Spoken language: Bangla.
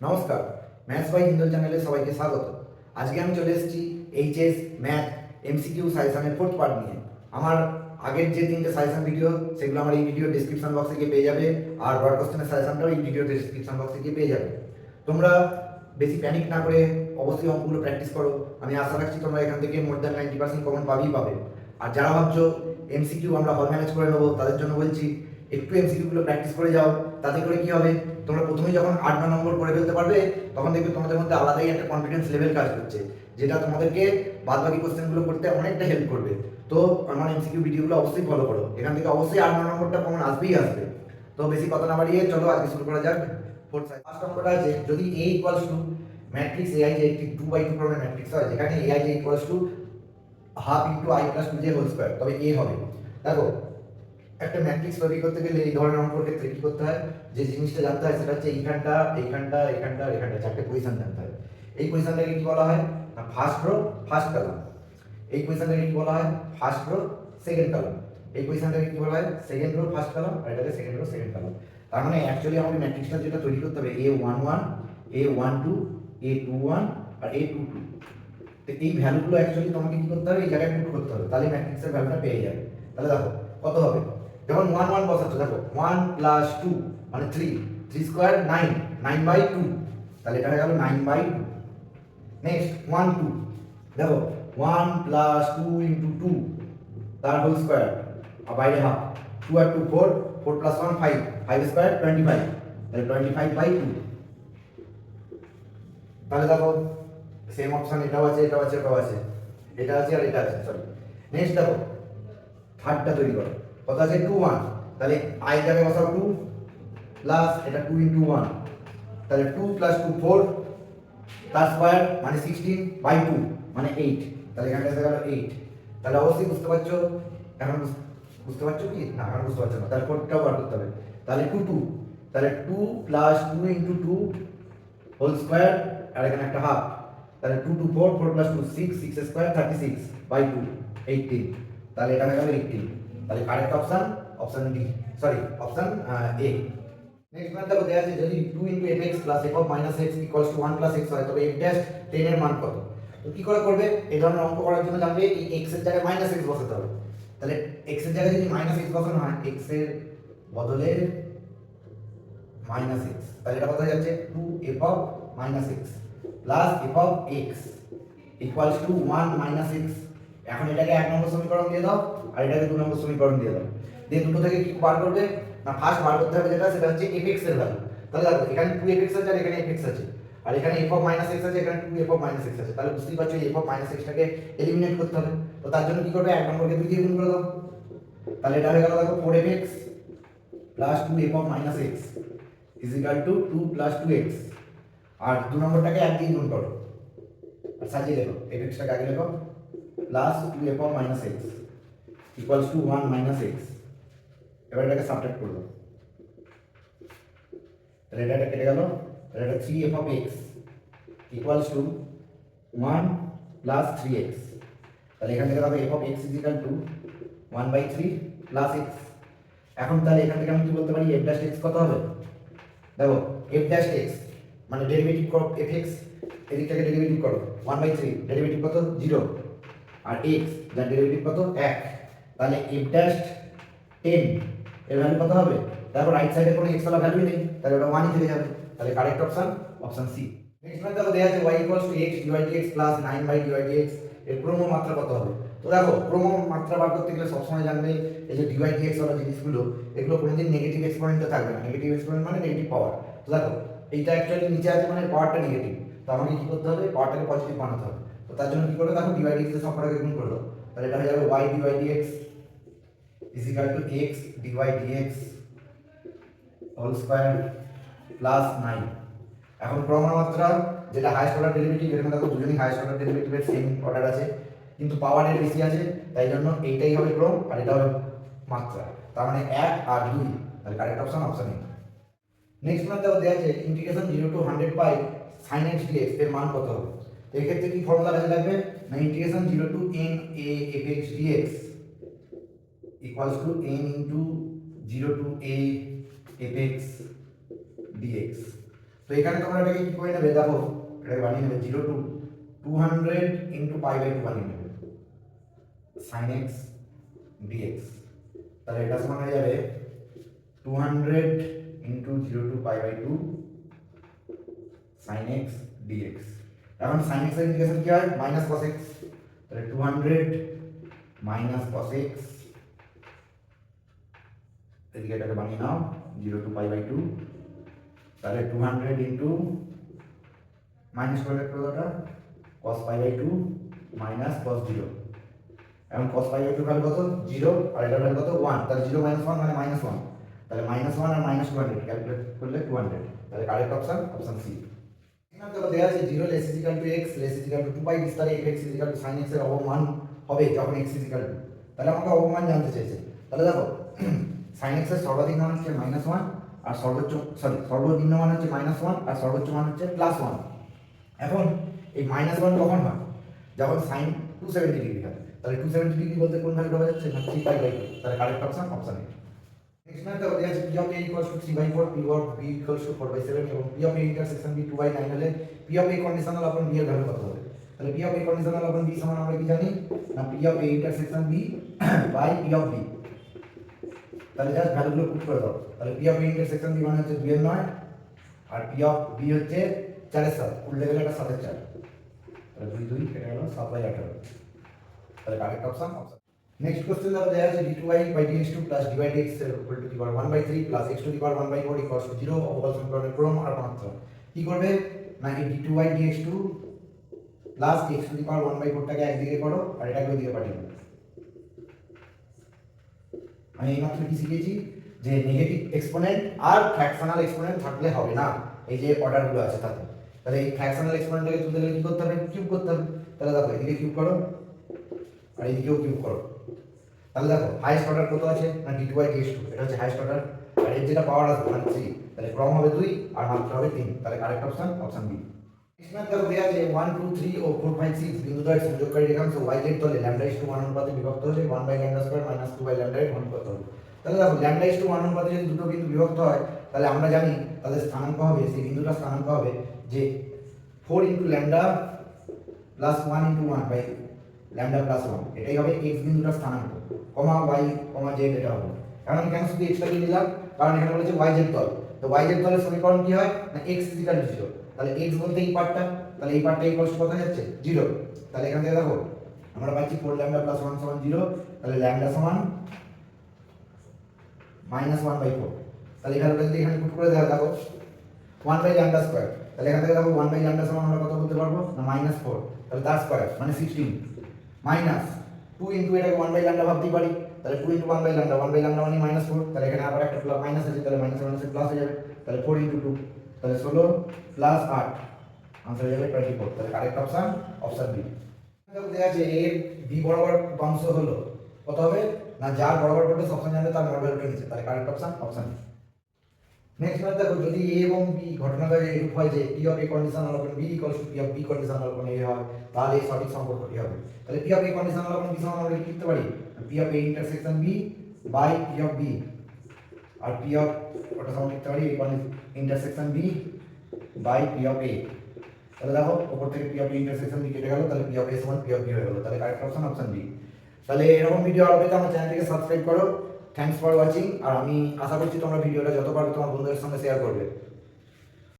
নমস্কার, ম্যাথস বাই হিন্দল চ্যানেলে সবাইকে স্বাগত। আজকে আমি চলে এসেছি এইচএস ম্যাথ এমসিকিউ সাজেশনের ফোর্থ পার্ট নিয়ে। আমার আগের যে তিনটে সাজেশন ভিডিও সেগুলো আমার এই ভিডিও ডিসক্রিপশন বক্সে গিয়ে পেয়ে যাবে, আর ব্রড কোশ্চেনের সাজেশনটাও এই ভিডিও ডিসক্রিপশন বক্সে গিয়ে পেয়ে যাবে। তোমরা বেশি প্যানিক না করে অবশ্যই অঙ্কগুলো প্র্যাকটিস করো। আমি আশা রাখছি তোমরা এখান থেকে মোর দ্যান 90% কমন পাবে। আর যারা ভাবছো এমসিকিউ আমরা হল ম্যানেজ করে নেবো, তাদের জন্য বলছি একটু এমসিকিউগুলো প্র্যাকটিস করে যাও। তাতে করে কি হবে, তোমরা প্রথমেই যখন 8-9 নম্বর করে ফেলতে পারবে, তখন দেখবে তোমাদের মধ্যে আলাদাই একটা কনফিডেন্স লেভেল কাজ করছে, যেটা তোমাদেরকে বাদবাকি কোশ্চেনগুলো করতে অনেকটা হেল্প করবে। তো আমার এমসিকিউ ভিডিওগুলো অবশ্যই ফলো করো, এখান থেকে অবশ্যই 8-9 নম্বরটা কমন আসবেই আসবে। তো বেশি কথা না বাড়িয়ে চলো আজকে শুরু করা যাক। ফার্স্ট নম্বরটা আছে, যদি a equals to matrix ai যে একটি 2/2 ফর্মের ম্যাট্রিক্স হয়, যেখানে ai যে equals to half into i plus 2j whole square, তবে a হবে। দেখো, একটা ম্যাট্রিক্স তৈরি করতে গেলে এই ধরনের অঙ্কের ক্ষেত্রে কি করতে হয়, যে জিনিসটা জানতে হয় সেটা হচ্ছে এইখানটা এইখানটা এইখানটা এখানটা চারটে পজিশন জানতে হয়। এই পজিশনটাকে কি বলা হয় না, ফার্স্ট রো ফার্স্ট কলাম। এই পজিশনটাকে কি বলা হয়, ফার্স্ট রো সেকেন্ড কলাম। এই পজিশনটাকে কি বলা হয়, সেকেন্ড রো ফার্স্ট কলাম, আর এটাকে সেকেন্ড রো সেকেন্ড কলাম। তার মানে অ্যাকচুয়ালি আমাদের ম্যাট্রিক্সটা যেটা তৈরি করতে হবে a11 a12 a21 আর a22। তো এই ভ্যালুগুলো অ্যাকচুয়ালি তোমাকে কি করতে হবে, এই জায়গায় পুট করতে হবে, তাহলে ম্যাট্রিক্সের ভ্যালুটা পেয়ে যাবে। তাহলে দেখো কত হবে, যখন 1 1 বসাচ্ছ, দেখো 1 প্লাস 2 মানে 3, 3 স্কয়ার 9, 9/2, তাহলে এটা হয়ে গেল 9/2। নেক্সট 1 2, দেখো 1 প্লাস 2 ইনটু 2 তার হোল স্কয়ার, আর বাইরে হাফ, 2 আর 2 4, 4 প্লাস 1 5, 5 স্কয়ার 25, তাহলে 25/2। তাহলে দেখো সেম অপশন এটাও আছে, এটাও আছে, এটাও আছে, এটা আছে আর এটা আছে, সরি। নেক্সট দেখো থার্ডটা তৈরি করো, কত আছে 2 1, তাহলে i টাকে বসাও 2 প্লাস এটা 2 ইনটু 1, তাহলে 2 প্লাস 2 4, তার স্কয়ার মানে 16/2 মানে 8, তাহলে এখানে এসে গেল 8। তাহলে অবশ্যই বুঝতে পারছো, এখন বুঝতে পারছো কি না, এখন বুঝতে পারছো না, তাহলে কোডটাও বার করতে হবে। তাহলে 2 2, তাহলে 2 প্লাস 2 ইনটু 2 হোল স্কয়ার, আর এখানে একটা হাফ, তাহলে 2 2 4, 4 প্লাস 2 6, 6 স্কয়ার 36/2 18, তাহলে এটা হয়ে গেল 18। তাহলে correct option option D, sorry option A. Next math দেখো দেয়া আছে, যদি 2 fx plus f of minus x equals to 1 plus x হয়, তবে f ড্যাশ 10 এর মান কত? তো কি করে করবে, এই ধরনের অঙ্ক করার জন্য জানবে এই x এর জায়গায় মাইনাস x বসাতে হবে। তাহলে x এর জায়গায় যদি মাইনাস x বসানো হয়, x এর বদলে মাইনাস x, তাহলে এটা কত হয়ে যাচ্ছে 2f of minus x plus f of x equals to 1 minus x। এখন এটাকে 1 নম্বর সমীকরণ দিয়ে দাও, আর এটাকে 2 নম্বর সমীকরণ দিয়ে দাও, দিয়ে দুটো থেকে কি বার করবে না, ফার্স্ট বার করতে হবে যেটা, সেটা হচ্ছে fx এর ভ্যালু। তাহলে দেখো এখানে 2fx আছে আর এখানে fx আছে, আর এখানে f অফ মাইনাস x আছে, এখানে 2f অফ মাইনাস x আছে, তাহলে বুঝতেই পারছো এই f অফ মাইনাস x টাকে এলিমিনেট করতে হবে। তো তার জন্য কি করবে, 1 নম্বরকে 2 দিয়ে গুণ করে দাও, তাহলে এটা হয়ে গেল দেখো 4fx plus 2f of minus x is equal to 2 plus 2x, আর 2 নম্বরটাকে 1 দিয়ে গুণ করো, আর সাজিয়ে লেখো fx টাকে আগে লেখো plus 2f of minus x equals to 1 minus x। এবার এটাকে সাবট্রাক্ট করব, তাহলে এটা কেটে গেল, তাহলে এটা 3f of x equals to 1 plus 3x, তাহলে এখান থেকে হবে f of x is equal to 1/3 plus x। এখন তাহলে এখান থেকে আমি কি বলতে পারি, f ড্যাশ x কত হবে, দেখো f ড্যাশ x মানে ডেরিভেটিভ করো fx, এদিক থেকে ডেরিভেটিভ করো 1/3, ডেরিভেটিভ কত 0, আর x যার ডেরিভেটিভ কত 1, তাহলে f ড্যাশ 10 এর ভ্যালু কত হবে, তারপর রাইট সাইডে কোনো x ওয়ালা ভ্যালু নেই, তাহলে ওটা 1 ই থেকে যাবে, তাহলে correct option option C. Next math দেখো দেয়া আছে y equals to x dydx plus 9/dydx এর ক্রম মাত্রা কত হবে। তো দেখো ক্রম মাত্রা বার করতে গেলে সবসময় জানবে এই যে dydx ওয়ালা জিনিসগুলো, এগুলো কোনোদিন নেগেটিভ এক্সপোনেন্টে থাকবে না, নেগেটিভ এক্সপোনেন্ট মানে নেগেটিভ পাওয়ার। তো দেখো এইটা অ্যাকচুয়ালি নিচে আছে মানে পাওয়ারটা নেগেটিভ, তো আমাকে কি করতে হবে, পাওয়ারটাকে পজিটিভ বানাতে হবে। তো তার জন্য কি করবে, দেখো dydx এর সংখ্যাটাকে গুণ করে দাও, তাহলে এটা হয়ে যাবে y dydx is equal to x dydx whole square plus 9। এখন ক্রমমাত্রা যেটা হাইয়েস্ট অর্ডার ডেরিভেটিভ, এখানে দেখো দুজনেই হাইয়েস্ট অর্ডার ডেরিভেটিভের সেম অর্ডার আছে, কিন্তু পাওয়ারের বেশি আছে, তাই জন্য এইটাই হবে ক্রম আর এটা হবে মাত্রা, তার মানে 1 আর 2, তাহলে correct option option A. Next math দেখো দেয়া আছে ইন্টিগ্রেশন 0 টু 100 পাই sin x dx এর মান কত হবে। তো এই ক্ষেত্রে কি ফর্মুলা কাজে লাগবে না, integration 0 to n a fx dx equals to n into 0 to a fx dx। তো এখানে তোমরা এটাকে কি করে নেবে দেখো, এটাকে বানিয়ে নেবে 0 to 200 into pi by 2 বানিয়ে নেবে sin x dx। তাহলে এটা সমান হয়ে যাবে 200 into 0 to pi by 2 sin x dx। এখন sin x এর ইন্টিগ্রেশন কি হয় মাইনাস cos x, তাহলে 200 মাইনাস cos x, এদিকে এটাকে বানিয়ে নাও 0 to pi by 2, তাহলে 200 into মাইনাস করে ওটা cos pi by 2 minus cos 0। এখন cos pi by 2 ভ্যালু কত 0 আর এটার ভ্যালু কত 1, তাহলে 0 - 1 মানে -1, তাহলে -1 আর -200 ক্যালকুলেট করলে 200, তাহলে কারেক্ট অপশন অপশন সি। এখানে তো দেয়া আছে 0 less is equal to x less is equal to 2 pi বিস্তারে fx is equal to sin x এর অবমান হবে যখন x is equal to, তাহলে আমাকে অবমান জানতে চাইছে। তাহলে দেখো sin x এর সর্বাধিক মান হচ্ছে -1 আর সর্বনিম্ন মান হচ্ছে -1 আর সর্বোচ্চ মান হচ্ছে +1। এখন এই -1 কখন হয় যখন sin 270 ডিগ্রি হয়, তাহলে 270 ডিগ্রি বলতে কোন ভ্যালুটা হয়ে যাচ্ছে না 3π/2, তাহলে correct option option A. Next math দেখো দেয়া আছে p of a equals to 3/4 p of b equals to 4/7 এবং p of a intersection b 2/9 হলে p of a conditional upon b এর ভ্যালু কত হবে। তাহলে p of a conditional upon b সমান আমরা কি জানি না p of a intersection b by p of b। তাহলে জাস্ট ভ্যালুগুলো পুট করে দাও, তাহলে p of a intersection b মানে হচ্ছে 2 এর 9 আর p of b হচ্ছে 4 এর 7, উল্টে গেলে এটা 7 এর 4, তাহলে 2 2 কেটে গেল 7/18, তাহলে correct option option. Next question দাও দেয়া আছে d2y by dx2 plus dy dx equal to the power 1/3 plus x to the power 1/4 equals to 0 অবকল সমীকরণের ক্রম আর মাত্রা। কি করবে না এই d2y dx2 plus x to the power 1/4 টাকে একদিকে করো আর এটাকে ওইদিকে পাঠিয়ে দাও। আমি এইমাত্র কি শিখেছি যে নেগেটিভ এক্সপোনেন্ট আর ফ্র্যাকশনাল এক্সপোনেন্ট থাকলে হবে না, এই যে অর্ডারগুলো আছে তাতে। তাহলে এই ফ্র্যাকশনাল এক্সপোনেন্টটাকে তুলতে গেলে কি করতে হবে কিউব করতে হবে। তাহলে দেখো এদিকে কিউব করো আর এদিকেও কিউব করো, তাহলে দেখো হাইয়েস্ট অর্ডার কত আছে না d2y dx2, এটা হচ্ছে হাইয়েস্ট অর্ডার আর এর যেটা পাওয়ার আসবে মানে 3, তাহলে ক্রম হবে 2 আর মাত্রা হবে 3, তাহলে correct option option B. Next math দেখো দেয়া আছে 1 2 3 ও 4 5 6 বিন্দুদ্বয়ের সংযোগকারী রেখাংশ y z তলে λ/1 অনুপাতে বিভক্ত হলে 1/λ² - 2/λ এর ঘন কত হবে। তাহলে দেখো λ/1 অনুপাতে যদি দুটো বিন্দু বিভক্ত হয় তাহলে আমরা জানি তাদের স্থানাঙ্ক হবে, সেই বিন্দুটার স্থানাঙ্ক হবে যে 4 * λ + 1 * 1 বাই λ + 1, এটাই হবে x বিন্দুটার স্থানাঙ্ক, কমা y কমা z এটা হবে। এখন আমি কেন শুধু x টাকে নিলাম কারণ এখানে বলেছে yz তল, তো yz তলের সমীকরণ কি হয় না x = 0, তাহলে x বলতে এই পার্টটা, তাহলে এই পার্টটা ইকুয়ালস কত যাচ্ছে 0, তাহলে এখান থেকে দেখো আমরা পাচ্ছি 4 λ + 1 = 0, তাহলে λ সমান -1/4, তাহলে এখানে যদি এখানে পুট করে দেওয়া দেখো 1/λ², তাহলে এখান থেকে দেখো 1/λ সমান আমরা কত বলতে পারবো না -4, তাহলে তার স্কয়ার মানে 16 মাইনাস 2 ইনটু এটাকে 1/λ ভাবতেই পারি, তাহলে 2 ইনটু 1/λ 1/λ মানে -4, তাহলে এখানে আবার একটা প্লাস মাইনাস আছে, তাহলে মাইনাস মাইনাসে প্লাস হয়ে যাবে, তাহলে 4 ইনটু 2 তাহলে 16 প্লাস 8 आंसर হয়ে যাবে 24, তাহলে কারেক্ট অপশন অপশন বি। দেখো দেয়া আছে এ বি বরাবর বাংশ হলো কত হবে না যার বরাবর পড়বে সবসময় জানবে তার মডেল উঠে নিচে, তাহলে correct option option B. Next math দেখো যদি a এবং b ঘটনাদ্বয় এরূপ হয় যে p of a conditional upon b equals to p of b conditional upon a হয়, তাহলে এই সঠিক সম্পর্কটি হবে। তাহলে p of a conditional upon b সমান আমরা কি লিখতে পারি p of a intersection b by p of b R p of ওটা সমান লিখতে পারি a intersection b by p of a। তাহলে দেখো উপর থেকে p of a intersection b কেটে গেল, তাহলে p of a সমান p of b হয়ে গেল, তাহলে কারেক্ট অপশন অপশন বি। তাহলে এরকম ভিডিও আরো পেতে আমার চ্যানেলটিকে সাবস্ক্রাইব করো। থ্যাঙ্কস ফর ওয়াচিং, আর আমি আশা করছি তোমরা ভিডিওটা যত পারবে তোমার বন্ধুদের সঙ্গে শেয়ার করবে।